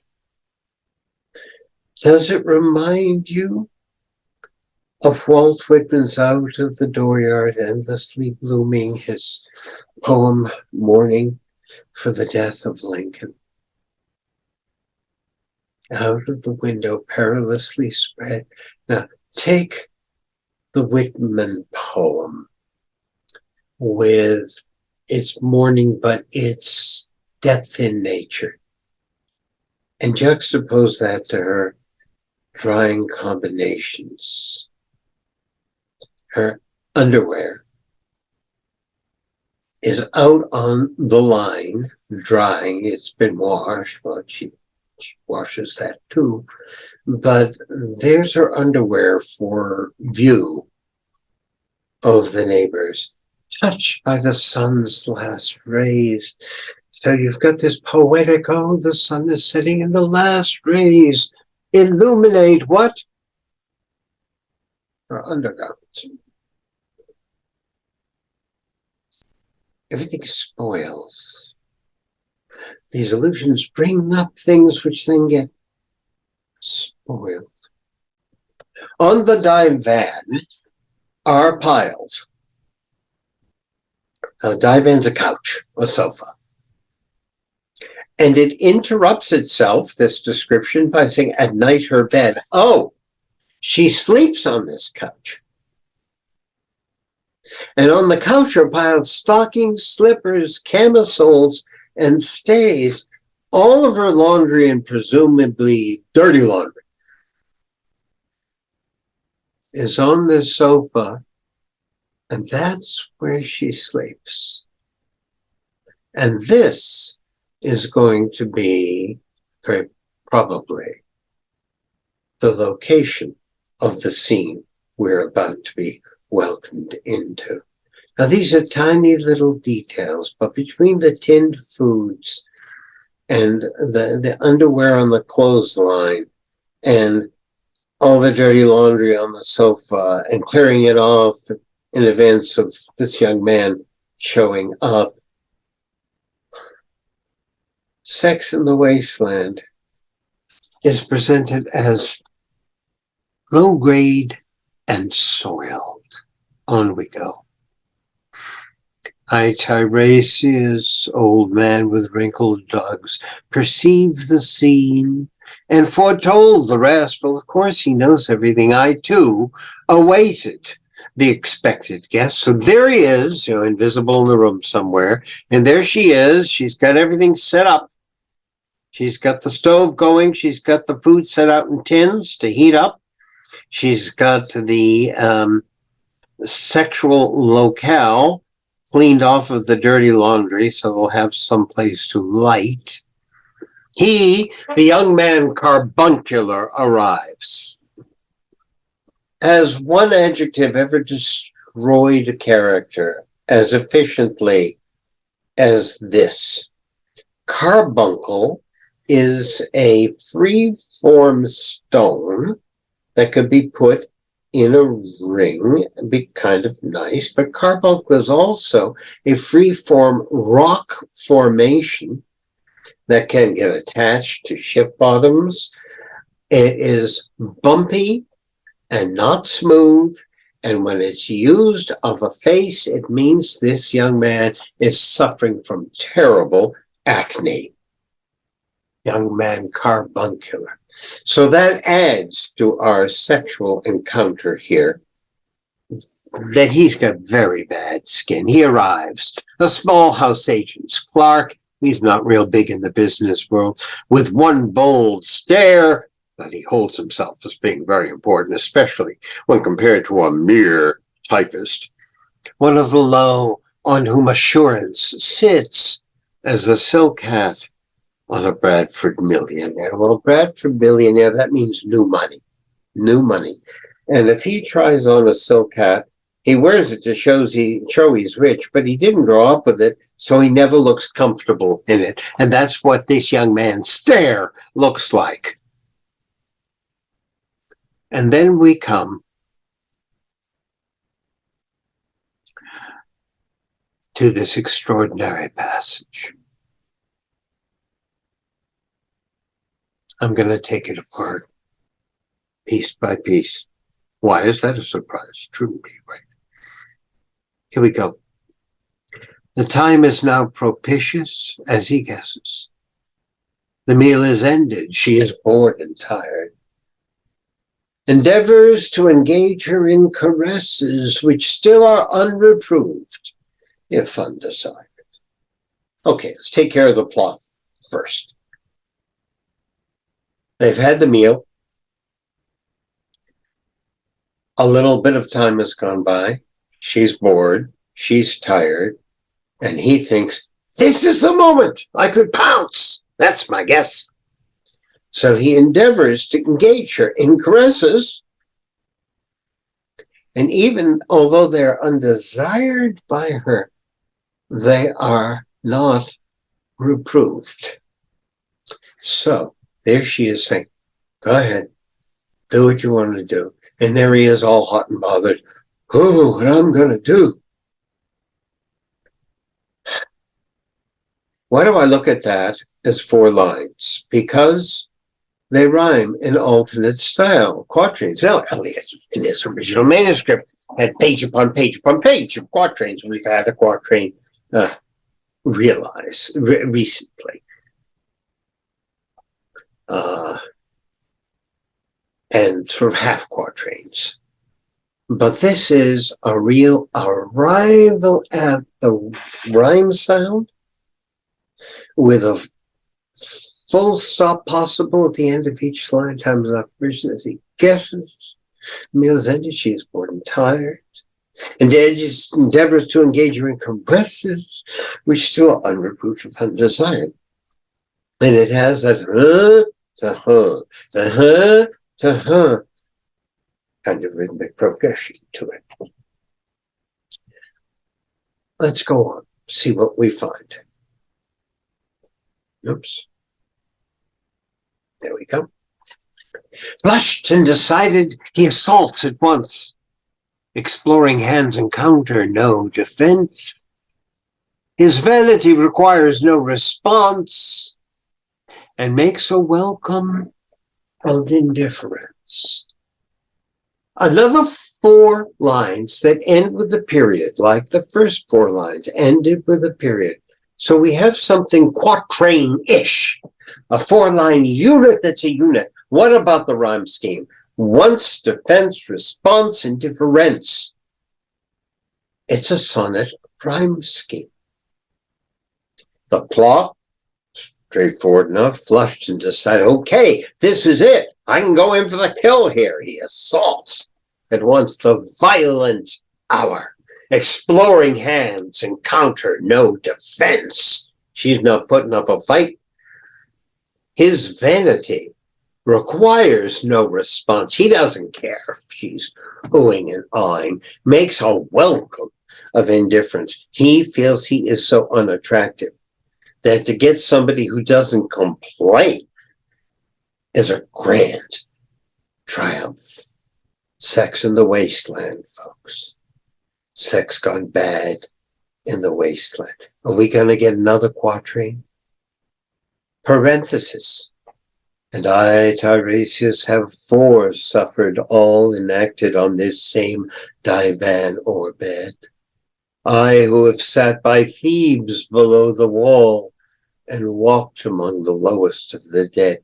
Does it remind you of Walt Whitman's Out of the Dooryard, endlessly blooming, his poem Mourning for the Death of Lincoln? Out of the window, perilously spread. Now, take the Whitman poem with its mourning, but its depth in nature, and juxtapose that to her drying combinations. Her underwear is out on the line, drying. It's been washed. Well, she washes that too. But there's her underwear for view of the neighbors, touched by the sun's last rays. So you've got this poetic, oh, the sun is setting and the last rays illuminate what? Her undergarments. Everything spoils. These illusions bring up things which then get spoiled. On the divan are piles. A divan's a couch, a sofa. And it interrupts itself, this description, by saying, at night her bed. Oh, she sleeps on this couch. And on the couch are piled stockings, slippers, camisoles, and stays. All of her laundry, and presumably dirty laundry, is on this sofa, and that's where she sleeps. And this is going to be, very probably, the location of the scene we're about to be welcomed into. Now, these are tiny little details, but between the tinned foods and the underwear on the clothesline and all the dirty laundry on the sofa and clearing it off in advance of this young man showing up, Sex in the Wasteland is presented as low grade and soiled. On we go. I, Tiresias, old man with wrinkled dugs, perceived the scene and foretold the rest. Well, of course, he knows everything. I, too, awaited the expected guest. So there he is, invisible in the room somewhere. And there she is. She's got everything set up. She's got the stove going. She's got the food set out in tins to heat up. She's got the sexual locale cleaned off of the dirty laundry so they'll have some place to light. He, the young man carbuncular, arrives. Has one adjective ever destroyed a character as efficiently as this? Carbuncle is a free-form stone that could be put in a ring. It'd be kind of nice, but carbuncle is also a free-form rock formation that can get attached to ship bottoms. It is bumpy and not smooth, and when it's used of a face, it means this young man is suffering from terrible acne. Young man carbuncular. So that adds to our sexual encounter here that he's got very bad skin. He arrives, a small house agent's clerk. He's not real big in the business world, with one bold stare, but he holds himself as being very important, especially when compared to a mere typist. One of the low, on whom assurance sits as a silk hat on a Bradford millionaire. Well, Bradford millionaire, that means new money. New money. And if he tries on a silk hat, he wears it to show he's rich, but he didn't grow up with it, so he never looks comfortable in it. And that's what this young man's stare looks like. And then we come to this extraordinary passage. I'm going to take it apart, piece by piece. Why is that a surprise? Truly, right? Here we go. The time is now propitious, as he guesses. The meal is ended. She is bored and tired. Endeavors to engage her in caresses which still are unreproved, if undecided. Okay, let's take care of the plot first. They've had the meal. A little bit of time has gone by. She's bored. She's tired. And he thinks, this is the moment. I could pounce. That's my guess. So he endeavors to engage her in caresses. And even although they're undesired by her, they are not reproved. So there she is saying, go ahead, do what you want to do. And there he is all hot and bothered. Oh, what I'm going to do. Why do I look at that as 4 lines? Because they rhyme in alternate style, quatrains. Now, Eliot, in his original manuscript, had page upon page upon page of quatrains. We've had a quatrain recently. And sort of half quatrains. But this is a real arrival at the rhyme sound with a full stop possible at the end of each line. Time is up as he guesses. Meal is ended. She is bored and tired. And endeavors to engage her in caresses, which still are unreproved and undesired. And it has that kind of rhythmic progression to it. Let's go on, see what we find. Oops. There we go. Flushed and decided, he assaults at once. Exploring hands encounter no defense. His vanity requires no response and makes a welcome of indifference. Another 4 lines that end with a period, like the first 4 lines ended with a period. So we have something quatrain-ish, a 4-line unit that's a unit. What about the rhyme scheme? Once, defense, response, and difference. It's a sonnet rhyme scheme. The plot, straightforward enough, flushed and decided, okay, this is it. I can go in for the kill here. He assaults at once the violent hour. Exploring hands encounter no defense. She's not putting up a fight. His vanity requires no response. He doesn't care if she's oohing and awing. Makes a welcome of indifference. He feels he is so unattractive that to get somebody who doesn't complain is a grand triumph. Sex in the wasteland, folks. Sex gone bad in the wasteland. Are we going to get another quatrain? Parenthesis. And I, Tiresias, have 4 suffered, all enacted on this same divan or bed. I who have sat by Thebes below the wall and walked among the lowest of the dead.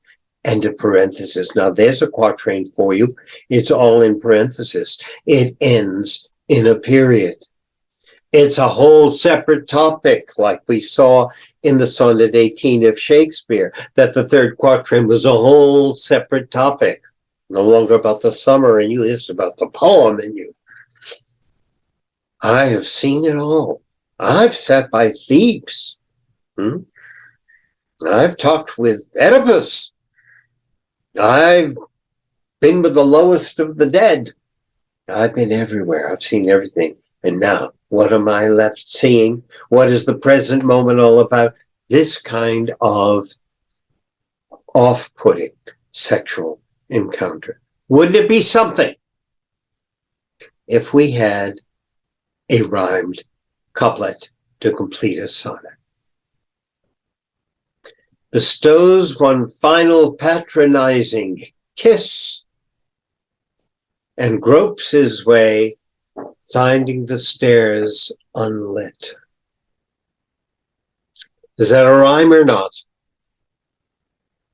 End of parenthesis. Now there's a quatrain for you. It's all in parenthesis. It ends in a period. It's a whole separate topic, like we saw in the Sonnet 18 of Shakespeare, that the 3rd quatrain was a whole separate topic. No longer about the summer in you, it's about the poem in you. I have seen it all. I've sat by Thebes. I've talked with Oedipus. I've been with the lowest of the dead. I've been everywhere. I've seen everything. And now, what am I left seeing? What is the present moment all about? This kind of off-putting sexual encounter. Wouldn't it be something if we had a rhymed couplet to complete a sonnet? Bestows one final patronizing kiss and gropes his way, finding the stairs unlit. Is that a rhyme or not?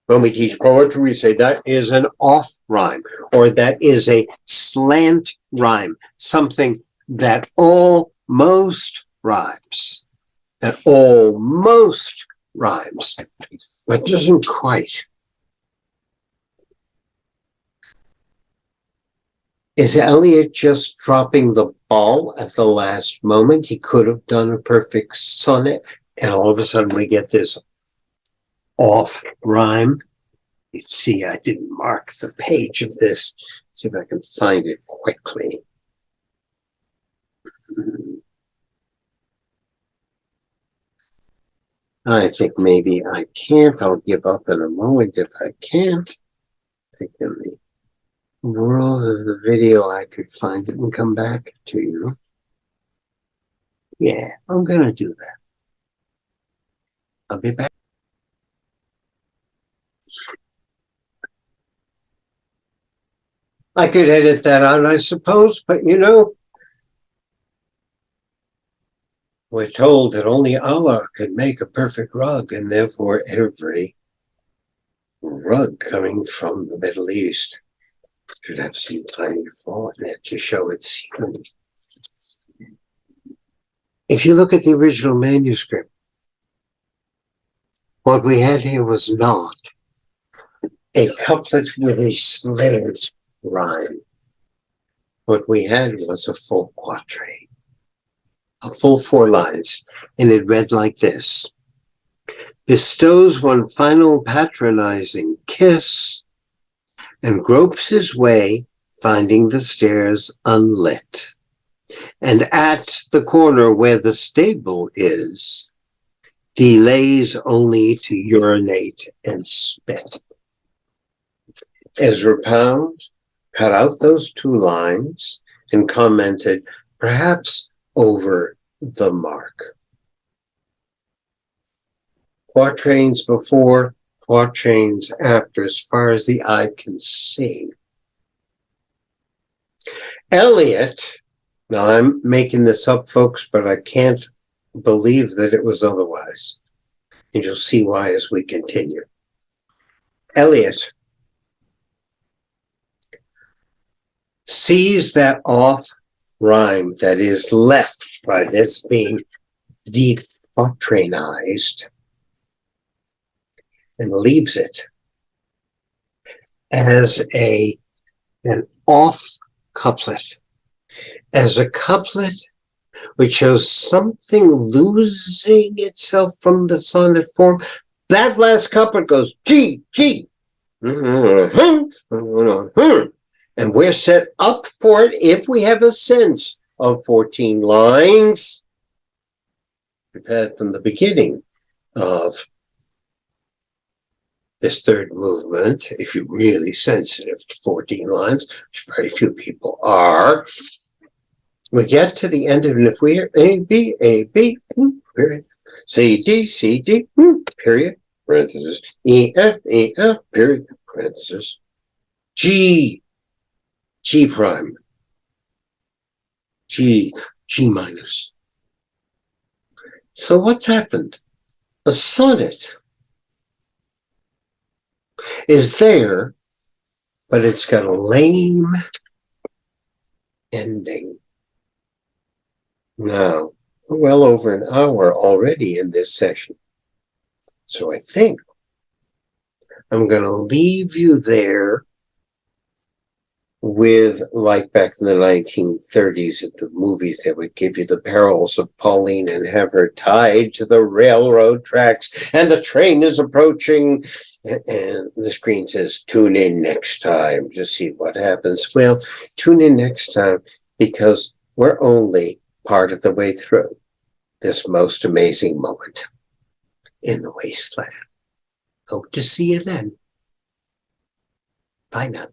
When we teach poetry, we say that is an off rhyme, or that is a slant rhyme, something that almost rhymes, but doesn't quite. Is Eliot just dropping the ball at the last moment? He could have done a perfect sonnet, and all of a sudden we get this off rhyme. You see, I didn't mark the page of this. See if I can find it quickly. I think maybe I can't. I'll give up in a moment if I can't. I think in the world of the video, I could find it and come back to you. Yeah, I'm going to do that. I'll be back. I could edit that out, I suppose, but you know, we're told that only Allah could make a perfect rug, and therefore every rug coming from the Middle East should have some tiny flaw in it to show its healing. If you look at the original manuscript, what we had here was not a couplet with a slant rhyme. What we had was a full quatrain, a full 4 lines, and it read like this. Bestows one final patronizing kiss and gropes his way, finding the stairs unlit. And at the corner where the stable is, delays only to urinate and spit. Ezra Pound cut out those 2 lines and commented, perhaps over the mark. Quatrains before, quatrains after, as far as the eye can see. Eliot, now I'm making this up, folks, but I can't believe that it was otherwise. And you'll see why as we continue. Eliot sees that off rhyme that is left by this being dequatranized and leaves it as an off couplet, as a couplet which shows something losing itself from the sonnet form. That last couplet goes G, G, and we're set up for it if we have a sense of 14 lines. We've had from the beginning of this third movement, if you're really sensitive to 14 lines, which very few people are, we get to the end of it, and if we are A, B, period, C, D, period, parenthesis, E, F, period, parenthesis, G prime, G minus. So what's happened? A sonnet is there, but it's got a lame ending. Now, we're well over an hour already in this session. So I think I'm going to leave you there with, like back in the 1930s at the movies, that would give you the perils of Pauline and have her tied to the railroad tracks, and the train is approaching, and the screen says, tune in next time to see what happens. Well, tune in next time, because we're only part of the way through this most amazing moment in the wasteland. Hope to see you then. Bye now.